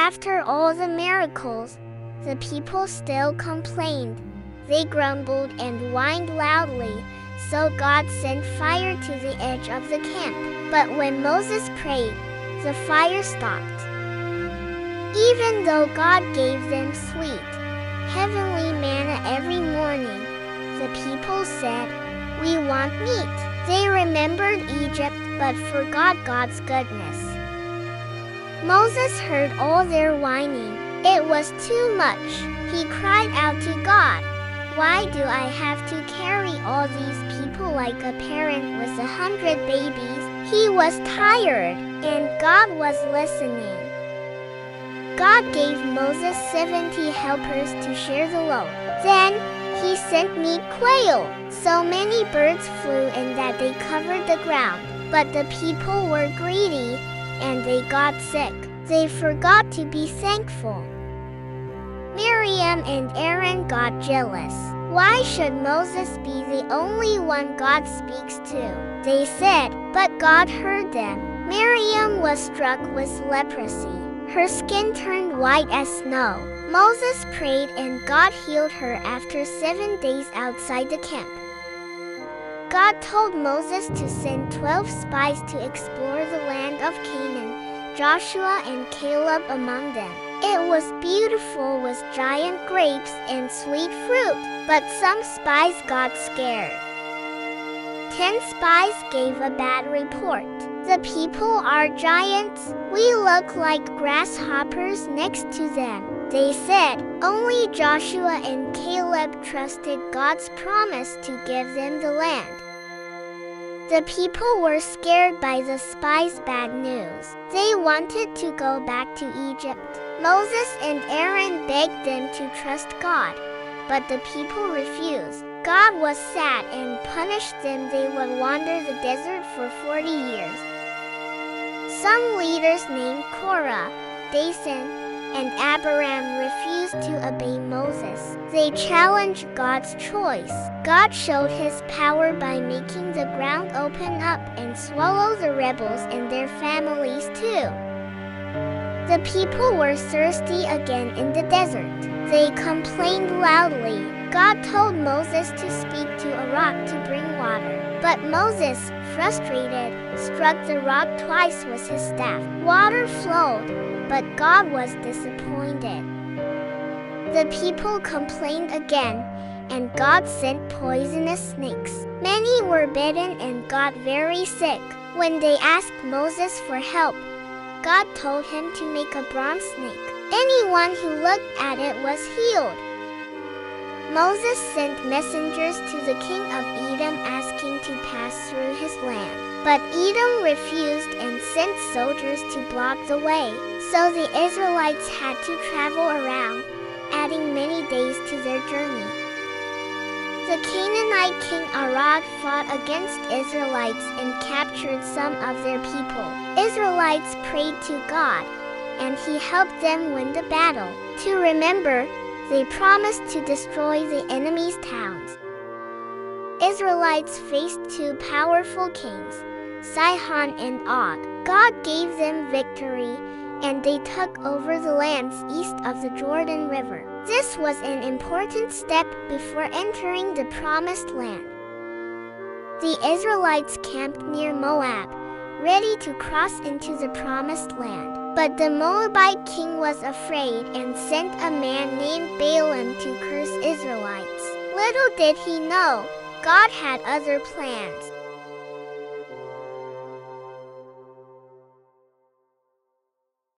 After all the miracles, the people still complained. They grumbled and whined loudly, so God sent fire to the edge of the camp. But when Moses prayed, the fire stopped. Even though God gave them sweet, heavenly manna every morning, the people said, "We want meat." They remembered Egypt but forgot God's goodness. Moses heard all their whining. It was too much. He cried out to God, "Why do I have to carry all these people like a parent with 100 babies?" He was tired, and God was listening. God gave Moses 70 helpers to share the load. Then, he sent meat quail. So many birds flew in that they covered the ground. But the people were greedy, and they got sick. They forgot to be thankful. Miriam and Aaron got jealous. Why should Moses be the only one God speaks to? They said, but God heard them. Miriam was struck with leprosy. Her skin turned white as snow. Moses prayed and God healed her after 7 days outside the camp. God told Moses to send 12 spies to explore the land of Canaan, Joshua and Caleb among them. It was beautiful with giant grapes and sweet fruit, but some spies got scared. 10 spies gave a bad report. The people are giants. We look like grasshoppers next to them. They said, only Joshua and Caleb trusted God's promise to give them the land. The people were scared by the spies' bad news. They wanted to go back to Egypt. Moses and Aaron begged them to trust God, but the people refused. God was sad and punished them. They would wander the desert for 40 years. Some leaders named Korah, Dathan, and Abiram refused to obey Moses. They challenged God's choice. God showed his power by making the ground open up and swallow the rebels and their families too. The people were thirsty again in the desert. They complained loudly. God told Moses to speak to a rock to bring water. But Moses, frustrated, struck the rock twice with his staff. Water flowed, but God was disappointed. The people complained again, and God sent poisonous snakes. Many were bitten and got very sick. When they asked Moses for help, God told him to make a bronze snake. Anyone who looked at it was healed. Moses sent messengers to the king of Edom asking to pass through his land. But Edom refused and sent soldiers to block the way. So the Israelites had to travel around, adding many days to their journey. The Canaanite king Arad fought against Israelites and captured some of their people. Israelites prayed to God, and he helped them win the battle. To remember, they promised to destroy the enemy's towns. Israelites faced 2 powerful kings, Sihon and Og. God gave them victory, and they took over the lands east of the Jordan River. This was an important step before entering the Promised Land. The Israelites camped near Moab, ready to cross into the Promised Land. But the Moabite king was afraid and sent a man named Balaam to curse Israelites. Little did he know, God had other plans.